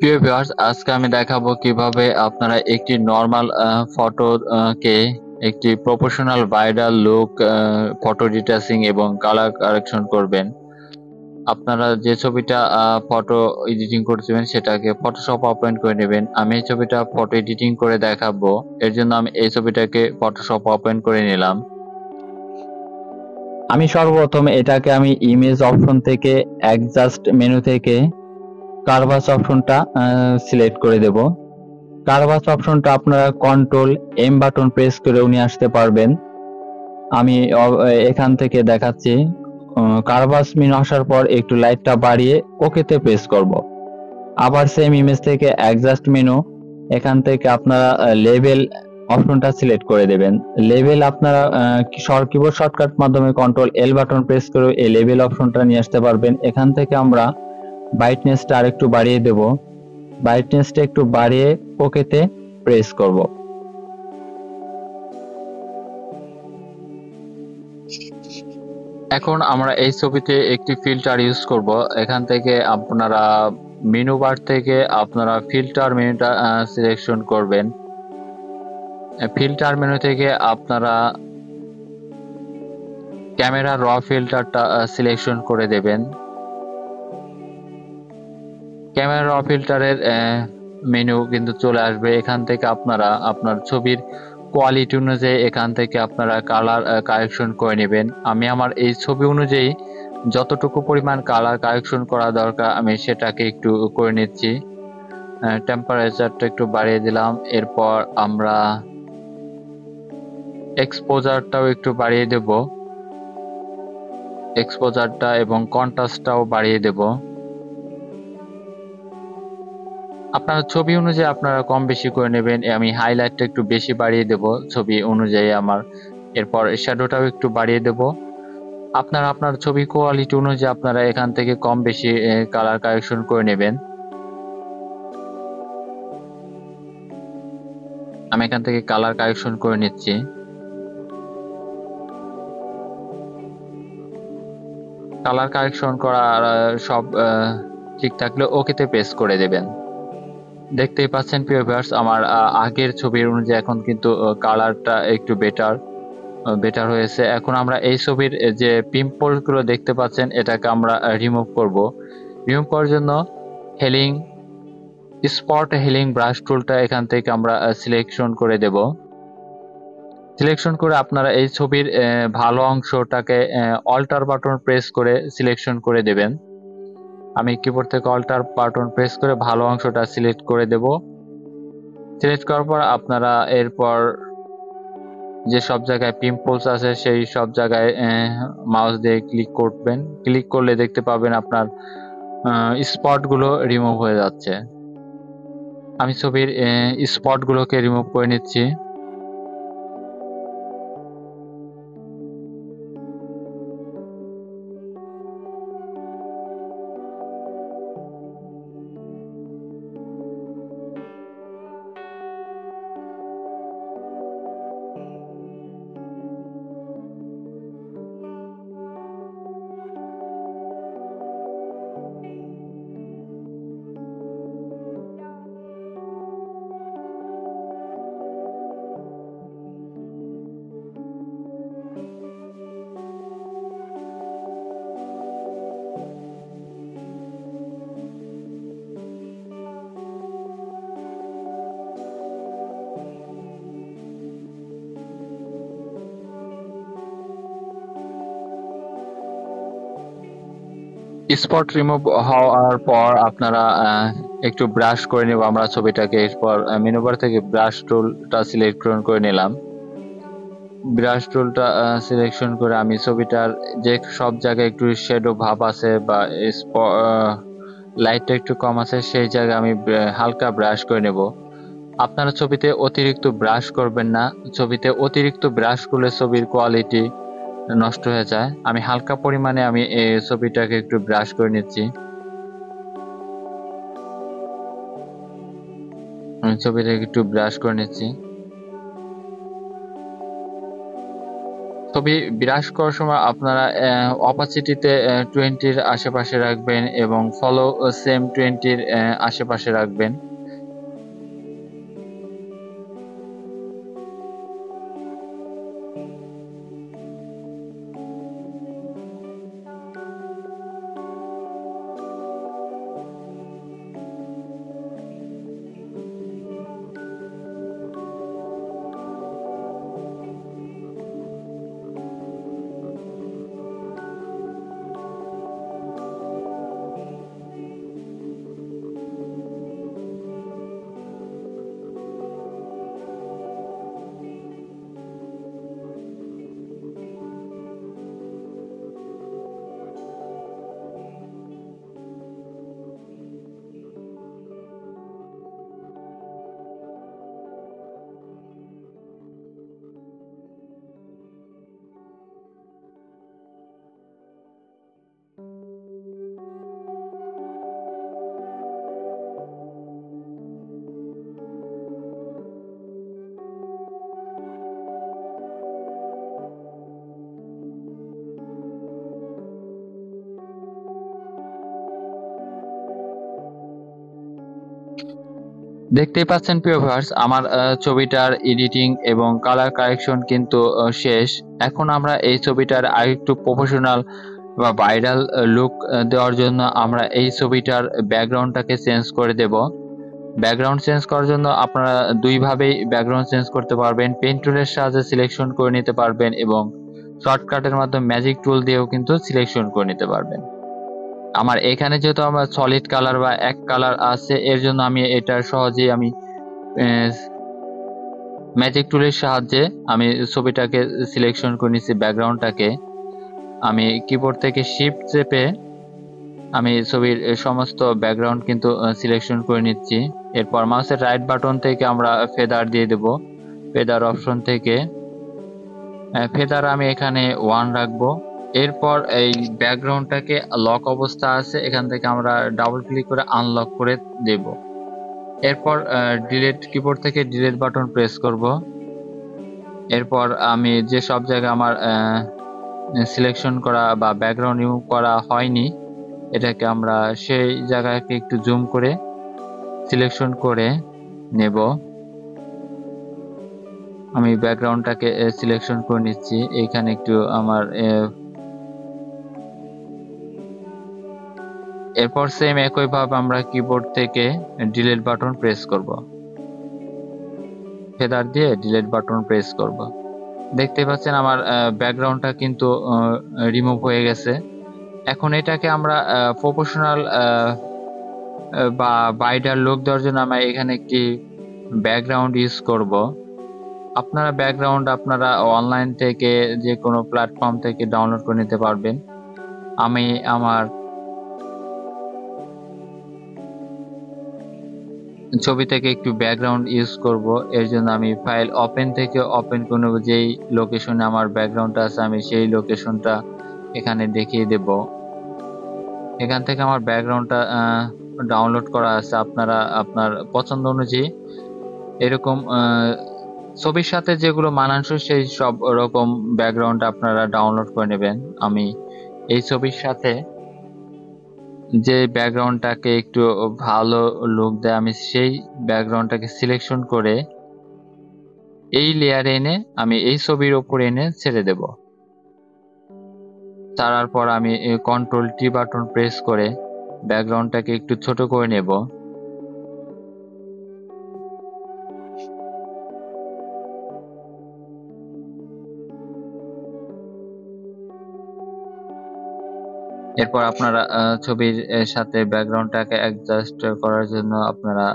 প্রিয় ভিউয়ার্স, আজকে আমি দেখাবো কিভাবে আপনারা একটি নর্মাল ফটো কে একটি প্রফেশনাল ভাইরাল লুক ফটো ডিটেচিং এবং কালার কারেকশন করবেন। আপনারা যে ছবিটা ফটো এডিটিং করতেবেন সেটাকে ফটোশপ ওপেন করে নেবেন। আমি এই ছবিটা ফটো এডিটিং করে দেখাবো, এর জন্য আমি এই ছবিটাকে ফটোশপ ওপেন করে নিলাম। আমি সর্বপ্রথম এটাকে ইমেজ অপশন থেকে অ্যাডজাস্ট মেনু থেকে কারভাস অপশনটা সিলেক্ট করে দেব। কারভাস অপশনটা আপনারা কন্ট্রোল এম বাটন প্রেস করেও নিয়ে আসতে পারবেন। আমি এখান থেকে দেখাচ্ছি। কারভাস মেনু আসার পর একটু লাইটটা বাড়িয়ে ওকেতে প্রেস করব। আবার সেম ইমেজ থেকে অ্যাডজাস্ট মেনু, এখান থেকে আপনারা লেভেল অপশনটা সিলেক্ট করে দেবেন। লেভেল আপনারা কিবোর্ড শর্টকাট মাধ্যমে কন্ট্রোল এল বাটন প্রেস করে এই লেভেল অপশনটা নিয়ে আসতে পারবেন। এখান থেকে আমরা ব্রাইটনেসটা আরেকটু বাড়িয়ে দেব। ব্রাইটনেসটা একটু বাড়িয়ে ওকেতে প্রেস করব। এখন আমরা এই ছবিতে একটি ফিল্টার ইউজ করব। এখান থেকে আপনারা মেনু বার থেকে আপনারা ফিল্টার মেনুটা সিলেকশন করবেন। ফিল্টার মেনু থেকে আপনারা ক্যামেরা র ফিল্টারটা সিলেকশন করে দেবেন। ক্যামেরা র ফিল্টারের মেনু কিন্তু চলে আসবে। এখান থেকে আপনারা আপনার ছবির কোয়ালিটি অনুযায়ী এখান থেকে আপনারা কালার কারেকশন করে নেবেন। আমি আমার এই ছবি অনুযায়ী যতটুকু পরিমাণ কালার কারেকশন করা দরকার আমি সেটাকে একটু করে নিচ্ছি। টেম্পারেচারটা একটু বাড়িয়ে দিলাম। এরপর আমরা এক্সপোজারটাও একটু বাড়িয়ে দেব। এক্সপোজারটা এবং কন্ট্রাস্টটাও বাড়িয়ে দেব। আপনার ছবি অনুযায়ী আপনারা কম বেশি করে নেবেন। আমি হাইলাইটটা একটু বেশি বাড়িয়ে দেব ছবি অনুযায়ী আমার। এরপর শ্যাডোটাও একটু বাড়িয়ে দেব। আপনারা আপনার ছবি কোয়ালিটি অনুযায়ী আপনারা এখান থেকে কম বেশি কালার কারেকশন করে নেবেন। আমি এখান থেকে কালার কারেকশন করে নিচ্ছি। কালার কারেকশন করা সব ঠিক থাকলে ওকেতে প্রেস করে দেবেন। দেখতেই পাচ্ছেন প্রিয় ভিউয়ার্স, আমার আগের ছবির অনুযায়ী এখন কিন্তু কালারটা একটু বেটার হয়েছে। এখন আমরা এই ছবির যে পিম্পল গুলো দেখতে পাচ্ছেন এটাকে আমরা রিমুভ করব। রিমুভ করার জন্য হেলিং স্পট হেলিং ব্রাশ টুলটা এখান থেকে আমরা সিলেকশন করে দেব। সিলেকশন করে আপনারা এই ছবির ভালো অংশটাকে অল্টার বাটন প্রেস করে সিলেকশন করে দেবেন। আমি কিবোর্ড থেকে অল্টার বাটন প্রেস করে ভালো অংশটা সিলেক্ট করে দেব। সিলেক্ট করার পর আপনারা এরপর যে সব জায়গায় পিম্পলস আছে সেই সব জায়গায় মাউস দিয়ে ক্লিক করবেন। ক্লিক করলে দেখতে পাবেন আপনার স্পটগুলো রিমুভ হয়ে যাচ্ছে। আমি ছবির স্পটগুলোকে রিমুভ করে নিচ্ছি। স্পট রিমুভ হওয়ার পর আপনারা একটু ব্রাশ করে নেব আমরা ছবিটাকে। এরপর মেনু বার থেকে ব্রাশ টুলটা সিলেকশন করে নিলাম। ব্রাশ টুলটা সিলেকশন করে আমি ছবিটার যে সব জায়গায় একটু শ্যাডো ভাব আছে বা লাইটটা একটু কম আছে সেই জায়গায় আমি হালকা ব্রাশ করে নেব। আপনারা ছবিতে অতিরিক্ত ব্রাশ করবেন না। ছবিতে অতিরিক্ত ব্রাশ করলে ছবির কোয়ালিটি নষ্ট হয়ে যায়। আমি হালকা পরিমাণে আমি এই ছবিটাকে একটু ব্রাশ করে নিচ্ছি। আমি ছবিটাকে একটু ব্রাশ করে নিচ্ছি। ছবি বিরাজ করার সময় আপনারা অপাসিটিতে 20-র আশেপাশে রাখবেন এবং ফলো সেম 20-র আশেপাশে রাখবেন। দেখতেই পাচ্ছেন প্রিয় ভিউয়ার্স, আমার ছবিটার এডিটিং এবং কালার কারেকশন কিন্তু শেষ। এখন আমরা এই ছবিটার আরেকটু প্রফেশনাল বা ভাইরাল লুক দেওয়ার জন্য আমরা এই ছবিটার ব্যাকগ্রাউন্ডটাকে চেঞ্জ করে দেব। ব্যাকগ্রাউন্ড চেঞ্জ করার জন্য আপনারা দুইভাবেই ব্যাকগ্রাউন্ড চেঞ্জ করতে পারবেন। পেন টুলের সাহায্যে সিলেকশন করে নিতে পারবেন এবং শর্টকাটের মাধ্যমে ম্যাজিক টুল দিয়েও কিন্তু সিলেকশন করে নিতে পারবেন। আমার এখানে যেহেতু আমার সলিড কালার বা এক কালার আছে, এর জন্য আমি এটা সহজেই আমি ম্যাজিক টুলের সাহায্যে আমি ছবিটাকে সিলেকশন করে নিচ্ছি। ব্যাকগ্রাউন্ডটাকে আমি কিবোর্ড থেকে শিফট চেপে আমি ছবির সমস্ত ব্যাকগ্রাউন্ড কিন্তু সিলেকশন করে নিচ্ছি। এরপর মাউসের রাইট বাটন থেকে আমরা ফেদার দিয়ে দেব। ফেদার অপশন থেকে ফেদার আমি এখানে 1 রাখবো। এরপর এই ব্যাকগ্রাউন্ডটাকে লক অবস্থা আছে, এখান থেকে আমরা ডাবল ক্লিক করে আনলক করে দেব। এরপর ডিলিট কিবোর্ড থেকে ডিলিট বাটন প্রেস করব। এরপর আমি যে সব জায়গায় আমার সিলেকশন করা বা ব্যাকগ্রাউন্ড রিমুভ করা হয়নি, এটাকে আমরা সেই জায়গাকে একটু জুম করে সিলেকশন করে নেব। আমি ব্যাকগ্রাউন্ডটাকে সিলেকশন করে নিচ্ছি। এখানে একটু আমার এরপর সেম একইভাবে আমরা কিবোর্ড থেকে ডিলিট বাটন প্রেস করব। ফেদার দিয়ে ডিলিট বাটন প্রেস করব। দেখতে পাচ্ছেন আমার ব্যাকগ্রাউন্ডটা কিন্তু রিমুভ হয়ে গেছে। এখন এটাকে আমরা প্রফেশনাল বা বাইডার লুক দেওয়ার জন্য আমরা এখানে একটি ব্যাকগ্রাউন্ড ইউজ করব। আপনারা ব্যাকগ্রাউন্ড আপনারা অনলাইন থেকে যে কোনো প্ল্যাটফর্ম থেকে ডাউনলোড করে নিতে পারবেন। আমি আমার ছবি থেকে একটু ব্যাকগ্রাউন্ড ইউজ করব। এর জন্য আমি ফাইল ওপেন থেকে ওপেন কোনো যেই লোকেশনে আমার ব্যাকগ্রাউন্ডটা আছে আমি সেই লোকেশনটা এখানে দেখিয়ে দেব। এখান থেকে আমার ব্যাকগ্রাউন্ডটা ডাউনলোড করা আছে। আপনারা আপনার পছন্দ অনুযায়ী এরকম ছবির সাথে যেগুলো মানানসই সেই সব রকম ব্যাকগ্রাউন্ড আপনারা ডাউনলোড করে নেবেন। আমি এই ছবির সাথে যে ব্যাকগ্রাউন্ডটাকে একটু ভালো লুক দেয় আমি সেই ব্যাকগ্রাউন্ডটাকে সিলেকশন করে এই লেয়ারে এনে আমি এই ছবির উপর এনে ছেড়ে দেব। ছাড়ার পর আমি কন্ট্রোল টি বাটন প্রেস করে ব্যাকগ্রাউন্ডটাকে একটু ছোট করে নেব। এরপর আপনারা ছবির সাথে ব্যাকগ্রাউন্ডটাকে অ্যাডজাস্ট করার জন্য আপনারা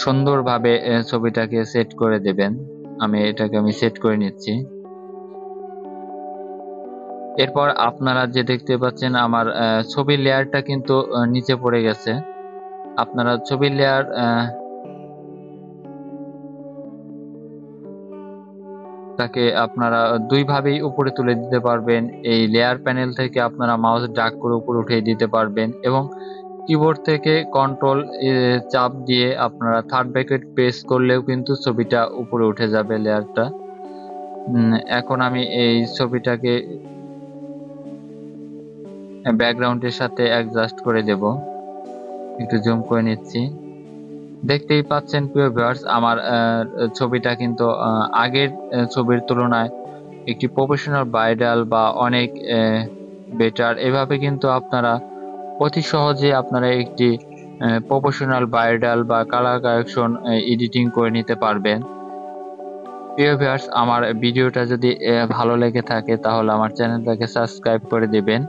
সুন্দরভাবে ছবিটাকে সেট করে দেবেন। আমি এটাকে সেট করে নিচ্ছি। এরপর আপনারা যে দেখতে পাচ্ছেন আমার ছবির লেয়ারটা কিন্তু নিচে পড়ে গেছে। আপনারা ছবির লেয়ার তাকে আপনারা দুইভাবেই উপরে তুলে দিতে পারবেন। এই লেয়ার প্যানেল থেকে আপনারা মাউস ড্র্যাগ করে উপরে উঠিয়ে দিতে পারবেন এবং কিবোর্ড থেকে কন্ট্রোল চাপ দিয়ে আপনারা থার্ড ব্র্যাকেট প্রেস করলেও কিন্তু ছবিটা উপরে উঠে যাবে লেয়ারটা। এখন আমি এই ছবিটাকে ব্যাকগ্রাউন্ডের সাথে অ্যাডজাস্ট করে দেব। একটু জুম করে নিচ্ছি। দেখতেই পাচ্ছেন প্রিয় ভিউয়ার্স, আমার ছবিটা কিন্তু আগের ছবির তুলনায় একটি প্রফেশনাল ব্রাইডাল বা অনেক বেটার। এভাবে কিন্তু আপনারা অতি সহজে আপনারা একটি প্রফেশনাল ব্রাইডাল বা কালার কারেকশন এডিটিং করে নিতে পারবেন। প্রিয় ভিউয়ার্স, আমার ভিডিওটা যদি ভালো লেগে থাকে তাহলে আমার চ্যানেলটাকে সাবস্ক্রাইব করে দিবেন।